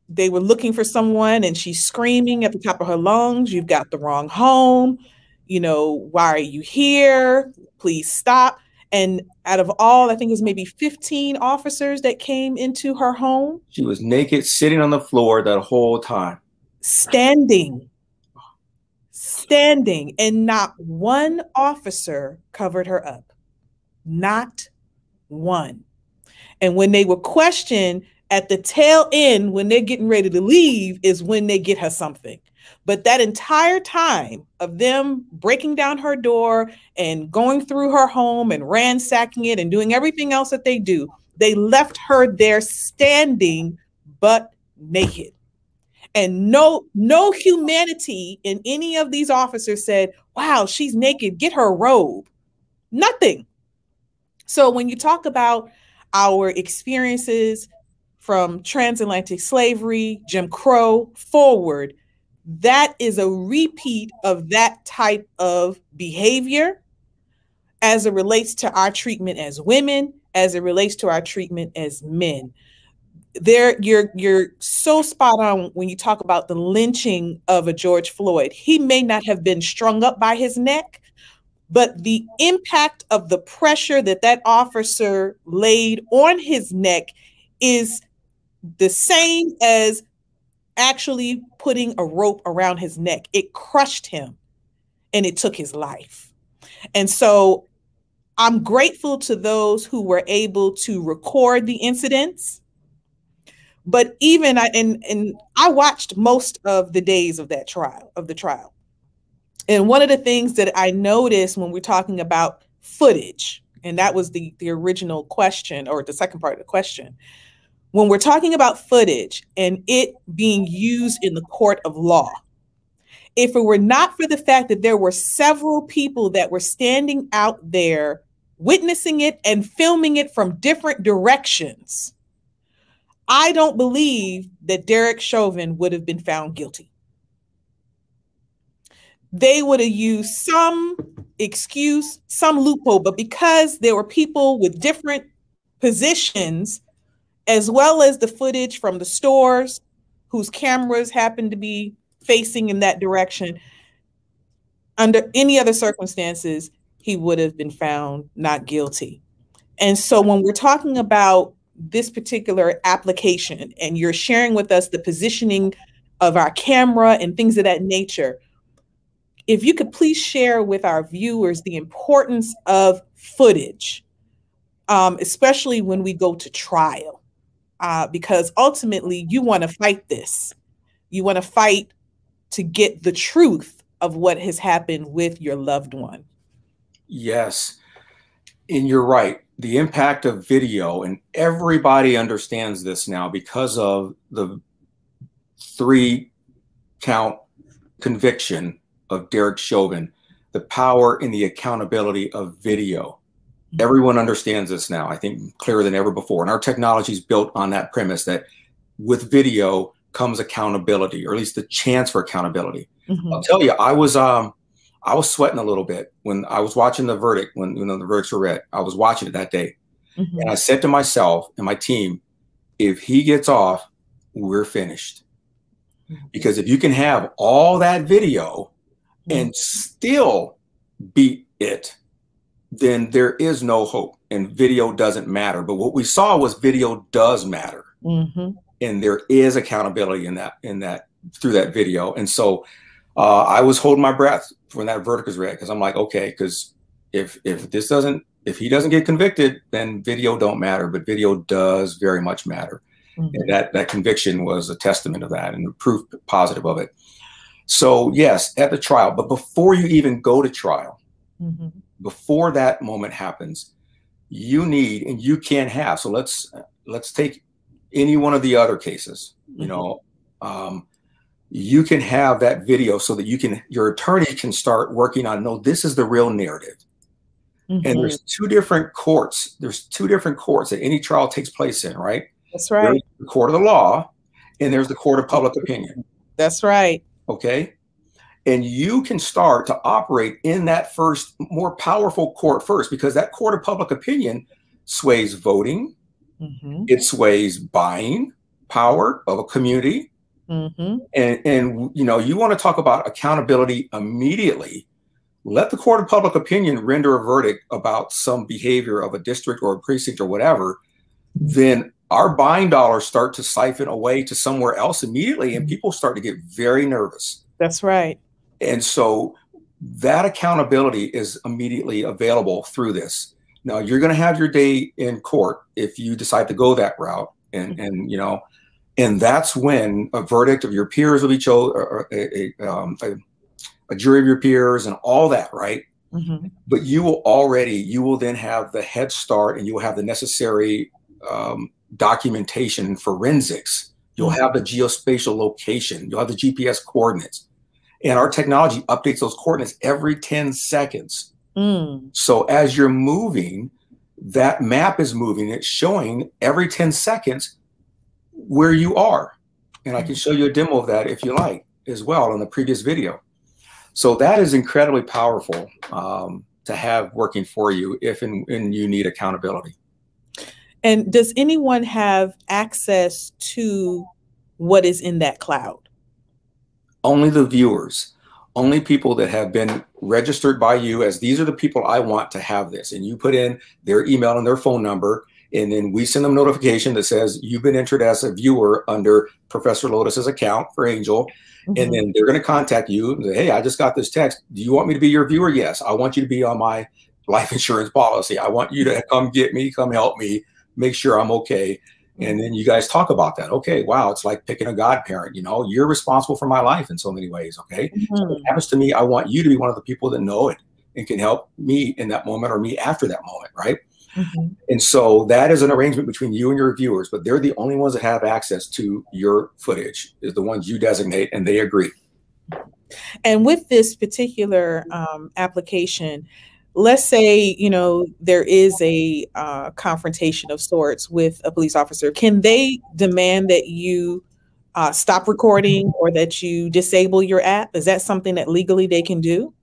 they were looking for someone, and she's screaming at the top of her lungs, "You've got the wrong home. You know, why are you here? Please stop." And out of all, I think it was maybe 15 officers that came into her home. She was naked, sitting on the floor that whole time. Standing. And not one officer covered her up. Not one. And when they were questioned, at the tail end, when they're getting ready to leave, is when they get her something. But that entire time of them breaking down her door and going through her home and ransacking it and doing everything else that they do, they left her there standing but naked. And no humanity in any of these officers said, "Wow, she's naked, get her a robe." Nothing. So when you talk about our experiences from transatlantic slavery, Jim Crow forward, that is a repeat of that type of behavior as it relates to our treatment as women, as it relates to our treatment as men. You're so spot on when you talk about the lynching of a George Floyd. He may not have been strung up by his neck, but the impact of the pressure that officer laid on his neck is the same as actually putting a rope around his neck. It crushed him. and it took his life. And so I'm grateful to those who were able to record the incidents. But even I watched most of the days of the trial. And one of the things that I noticed when we're talking about footage, and that was the original question, or the second part of the question, when we're talking about footage and it being used in the court of law, if it were not for the fact that there were several people that were standing out there witnessing it and filming it from different directions, I don't believe that Derek Chauvin would have been found guilty. They would have used some excuse, some loophole, but because there were people with different positions, as well as the footage from the stores whose cameras happened to be facing in that direction, under any other circumstances, he would have been found not guilty. And so when we're talking about this particular application and you're sharing with us the positioning of our camera and things of that nature, if you could please share with our viewers the importance of footage, especially when we go to trial, because ultimately you want to fight this. You want to fight to get the truth of what has happened with your loved one. Yes. And you're right. The impact of video, and everybody understands this now because of the 3-count conviction of Derek Chauvin, the power and the accountability of video. Everyone understands this now, I think, clearer than ever before. And our technology is built on that premise that with video comes accountability, or at least the chance for accountability. I'll tell you, I was sweating a little bit when I was watching the verdict, when the verdicts were read. I was watching it that day. And I said to myself and my team, if he gets off, we're finished. Because if you can have all that video and still beat it, then there is no hope, and video doesn't matter. But what we saw was video does matter. And there is accountability in that through that video. And so I was holding my breath when that verdict was read, because I'm like, okay, because if he doesn't get convicted, then video don't matter, but video does very much matter. And that conviction was a testament of that and the proof positive of it. So yes, at the trial, but before you even go to trial, before that moment happens, you need, and you can have, so let's take any one of the other cases, you know, you can have that video so that your attorney can start working on, no, this is the real narrative. And there's two different courts. There's two different courts that any trial takes place in, right? That's right. There's the court of the law, and there's the court of public opinion. That's right. Okay. And you can start to operate in that first, more powerful court first, because that court of public opinion sways voting. It sways buying power of a community. And you know, you want to talk about accountability immediately. Let the court of public opinion render a verdict about some behavior of a district or a precinct or whatever, then our buying dollars start to siphon away to somewhere else immediately, and people start to get very nervous. That's right. And so that accountability is immediately available through this. Now, you're going to have your day in court if you decide to go that route, and you know, and that's when a verdict of your peers will be chosen, or a jury of your peers, and all that, right? But you will then have the head start, and you will have the necessary documentation and forensics. You'll have the geospatial location. You'll have the GPS coordinates. And our technology updates those coordinates every 10 seconds. So as you're moving, that map is moving. It's showing every 10 seconds where you are. And I can show you a demo of that if you like as well in the previous video. So that is incredibly powerful to have working for you if and you need accountability. And does anyone have access to what is in that cloud? Only the viewers, only people that have been registered by you as these are the people I want to have this. And you put in their email and their phone number, And then we send them a notification that says you've been entered as a viewer under Professor Lotus's account for Angel. And then they're going to contact you and say, hey, I just got this text. Do you want me to be your viewer? Yes. I want you to be on my life insurance policy. I want you to come get me, come help me, make sure I'm okay. And then you guys talk about that. Okay, wow, it's like picking a godparent. You know, you're responsible for my life in so many ways. Okay, so if it happens to me, I want you to be one of the people that know it and can help me in that moment or me after that moment, right? And so that is an arrangement between you and your viewers, but they're the only ones that have access to your footage, is the ones you designate, and they agree. And with this particular application, let's say, you know, there is a confrontation of sorts with a police officer. Can they demand that you stop recording or that you disable your app? Is that something that legally they can do?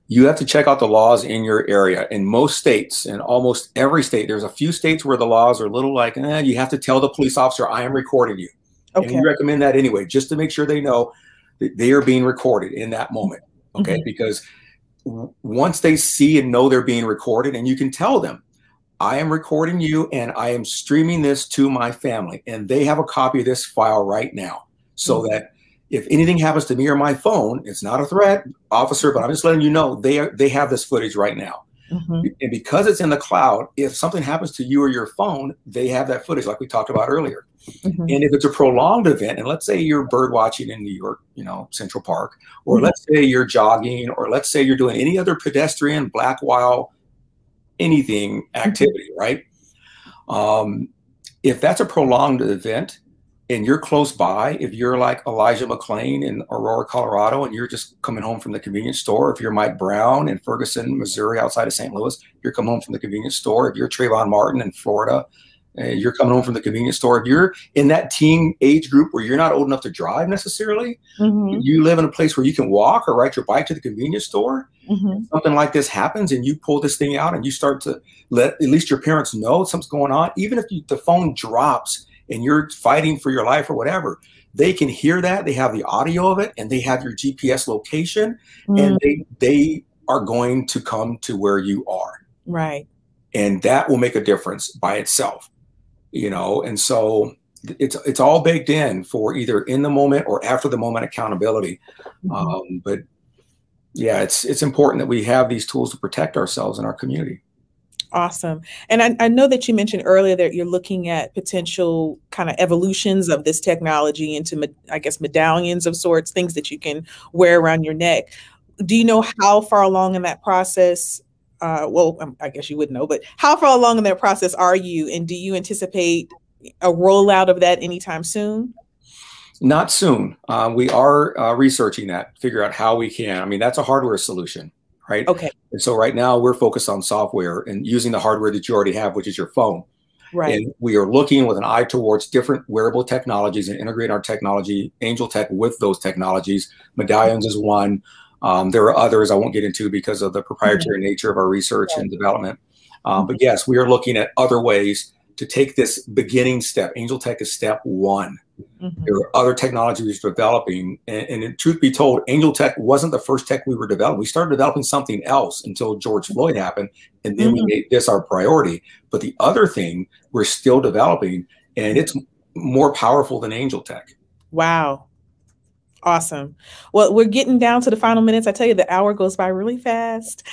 You have to check out the laws in your area. In most states, in almost every state, there's a few states where the laws are a little like, you have to tell the police officer, I am recording you. Okay. And we recommend that anyway, just to make sure they know that they are being recorded in that moment. Okay. Because once they see and know they're being recorded, and you can tell them, I am recording you and I am streaming this to my family, and they have a copy of this file right now, so that if anything happens to me or my phone, it's not a threat, officer, but I'm just letting you know they have this footage right now. And because it's in the cloud, if something happens to you or your phone, they have that footage like we talked about earlier. And if it's a prolonged event, and let's say you're bird watching in New York, you know, Central Park, or let's say you're jogging, or let's say you're doing any other pedestrian, black, wild, anything activity, right? If that's a prolonged event and you're close by, if you're like Elijah McClain in Aurora, Colorado, and you're just coming home from the convenience store, if you're Mike Brown in Ferguson, Missouri, outside of St. Louis, you're coming home from the convenience store. If you're Trayvon Martin in Florida, you're coming home from the convenience store. If you're in that teen age group where you're not old enough to drive necessarily, you live in a place where you can walk or ride your bike to the convenience store, something like this happens and you pull this thing out and you start to let at least your parents know something's going on, even if the phone drops and you're fighting for your life or whatever, they can hear that. They have the audio of it and they have your GPS location, and they are going to come to where you are. Right. And that will make a difference by itself, you know? And so it's all baked in for either in the moment or after the moment accountability. But yeah, it's important that we have these tools to protect ourselves and our community. Awesome. And I know that you mentioned earlier that you're looking at potential kind of evolutions of this technology into, I guess, medallions of sorts, things that you can wear around your neck. Do you know how far along in that process? Well, I guess you would know, but how far along in that process are you? And do you anticipate a rollout of that anytime soon? Not soon. We are researching that, figure out how we can. I mean, that's a hardware solution. Right. Okay. And so right now we're focused on software and using the hardware that you already have, which is your phone. Right. And we are looking with an eye towards different wearable technologies and integrate our technology, Angel Tech, with those technologies. Medallions is one. There are others I won't get into because of the proprietary nature of our research and development. But yes, we are looking at other ways to take this beginning step. Angel Tech is step one. There are other technologies we're developing. And truth be told, Angel Tech wasn't the first tech we were developing. We started developing something else until George Floyd happened. And then we made this our priority. But the other thing we're still developing, and it's more powerful than Angel Tech. Wow. Awesome. Well, we're getting down to the final minutes. I tell you, the hour goes by really fast.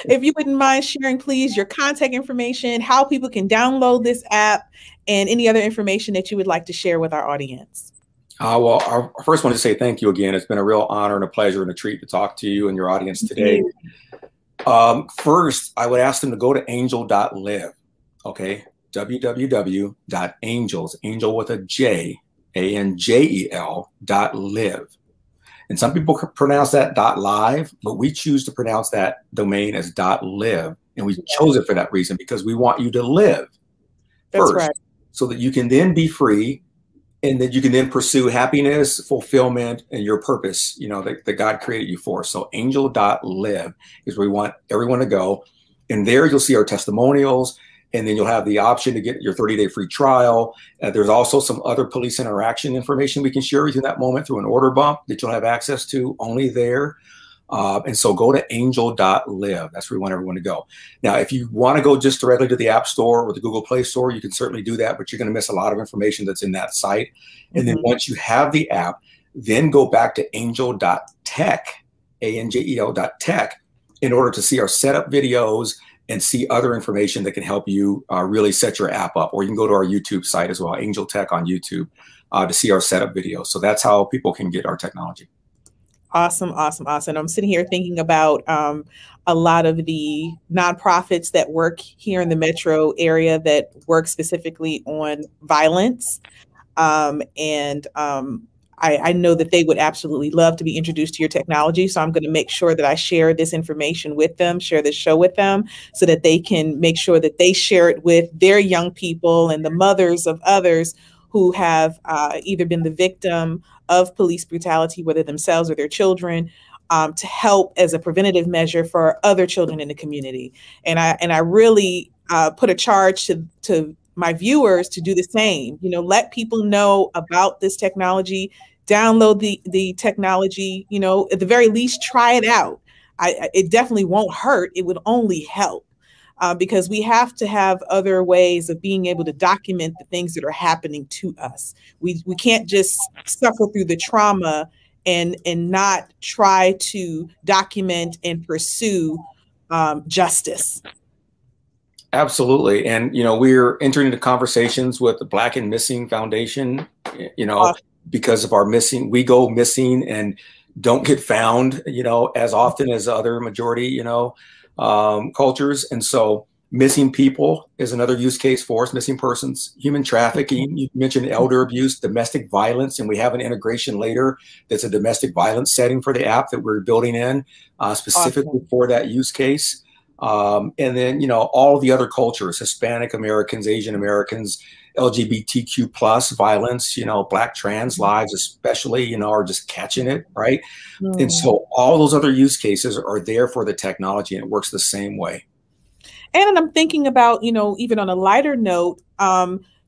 If you wouldn't mind sharing, please, your contact information, how people can download this app, and any other information that you would like to share with our audience. Well, I first want to say thank you again. It's been a real honor and a pleasure and a treat to talk to you and your audience today. First, I would ask them to go to angel.live. Okay. www.angels, angel with a J, ANJEL.live. And some people pronounce that .live, but we choose to pronounce that domain as .live. And we chose it for that reason, because we want you to live first, so that you can then be free, and that you can then pursue happiness, fulfillment, and your purpose, you know, that God created you for. So angel.live is where we want everyone to go. And there you'll see our testimonials, and then you'll have the option to get your 30-day free trial. There's also some other police interaction information we can share with you in that moment through an order bump that you'll have access to only there. And so go to angel.live. That's where we want everyone to go. Now, if you want to go just directly to the App Store or the Google Play Store, you can certainly do that, but you're going to miss a lot of information that's in that site. And then once you have the app, then go back to angel.tech, ANJEL.tech, in order to see our setup videos and see other information that can help you really set your app up. Or you can go to our YouTube site as well, Angel Tech on YouTube, to see our setup videos. So that's how people can get our technology. Awesome, awesome, awesome. I'm sitting here thinking about a lot of the nonprofits that work here in the metro area that work specifically on violence. I know that they would absolutely love to be introduced to your technology. So I'm going to make sure that I share this information with them, share this show with them, so that they can make sure that they share it with their young people and the mothers of others who have either been the victim of police brutality, whether themselves or their children, to help as a preventative measure for other children in the community. And I really put a charge to my viewers to do the same. You know, let people know about this technology, download the technology, you know, at the very least, try it out. It definitely won't hurt. It would only help. Because we have to have other ways of being able to document the things that are happening to us. We can't just suffer through the trauma and not try to document and pursue justice. Absolutely. And, you know, we're entering into conversations with the Black and Missing Foundation, you know, because of our missing, we go missing and don't get found, you know, as often as other majority, you know, cultures. And so missing people is another use case for us, missing persons, human trafficking. You mentioned elder abuse, domestic violence, and we have an integration later that's a domestic violence setting for the app that we're building in specifically for that use case. And then, you know, all the other cultures, Hispanic Americans, Asian Americans, LGBTQ plus violence, you know, Black trans lives especially, you know, are just catching it, right? And so all those other use cases are there for the technology, and it works the same way. And I'm thinking about, you know, even on a lighter note,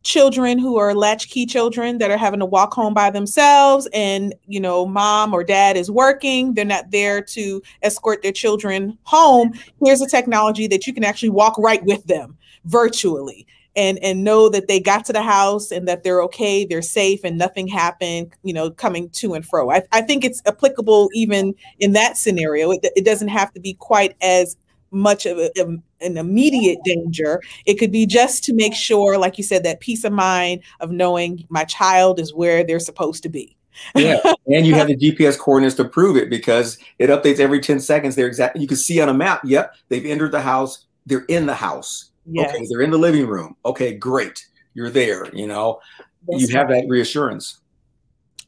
children who are latchkey children that are having to walk home by themselves, and, you know, mom or dad is working. They're not there to escort their children home. Here's a technology that you can actually walk right with them virtually and know that they got to the house and that they're okay, they're safe, and nothing happened, you know, coming to and fro. I think it's applicable even in that scenario. It doesn't have to be quite as much of an immediate danger. It could be just to make sure, like you said, that peace of mind of knowing my child is where they're supposed to be. Yeah, and you have the GPS coordinates to prove it, because it updates every 10 seconds. They're exactly, you can see on a map, yep, they've entered the house, they're in the house. Yes. Okay, they're in the living room. Okay, great. You're there, you know. That's you have that reassurance.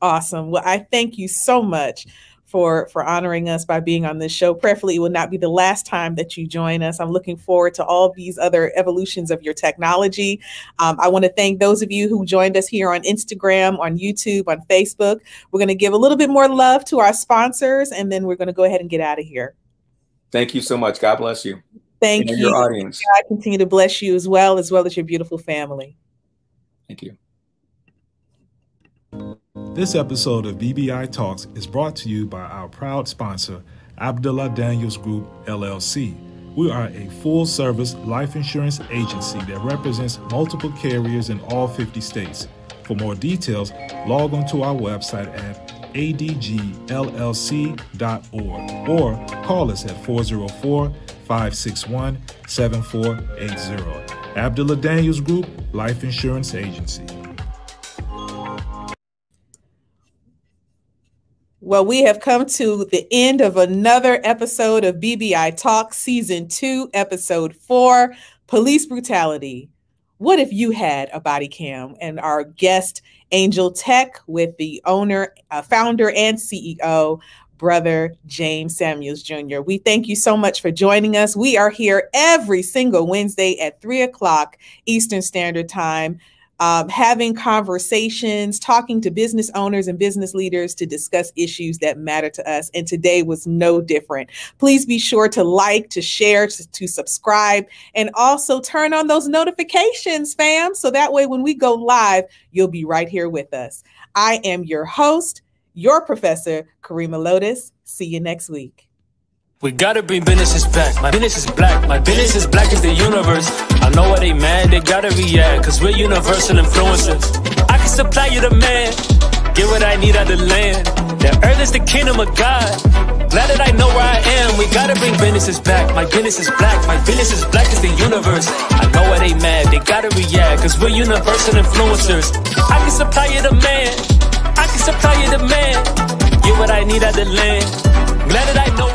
Awesome. Well, I thank you so much for honoring us by being on this show. Prayerfully, it will not be the last time that you join us. I'm looking forward to all these other evolutions of your technology. I want to thank those of you who joined us here on Instagram, on YouTube, on Facebook. We're going to give a little bit more love to our sponsors, and then we're going to go ahead and get out of here. Thank you so much. God bless you. Thank you. Your audience. God continue to bless you as well as your beautiful family. Thank you. This episode of BBI Talks is brought to you by our proud sponsor, Abdullah Daniels Group, LLC. We are a full-service life insurance agency that represents multiple carriers in all 50 states. For more details, log on to our website at adgllc.org or call us at 404-561-7480. Abdullah Daniels Group, Life Insurance Agency. Well, we have come to the end of another episode of BBI Talk, Season 2, Episode 4, Police Brutality. What if you had a body cam? And our guest, Angel Tech, with the owner, founder, and CEO, Brother James Samuels Jr. We thank you so much for joining us. We are here every single Wednesday at 3 o'clock Eastern Standard Time, having conversations, talking to business owners and business leaders to discuss issues that matter to us. And today was no different. Please be sure to like, to share, to subscribe, and also turn on those notifications, fam. So that way, when we go live, you'll be right here with us. I am your host, your professor, KARRIEMAH LOTUS. See you next week. We gotta bring businesses back. My business is black. My business is black as the universe. I know why they mad, they gotta react, cause we're universal influencers. I can supply you the man, get what I need out the land. The earth is the kingdom of God. Glad that I know where I am. We gotta bring businesses back. My business is black. My business is black as the universe. I know why they mad, they gotta react, cause we're universal influencers. I can supply you the man, I can supply you the man, get what I need out the land. Glad that I know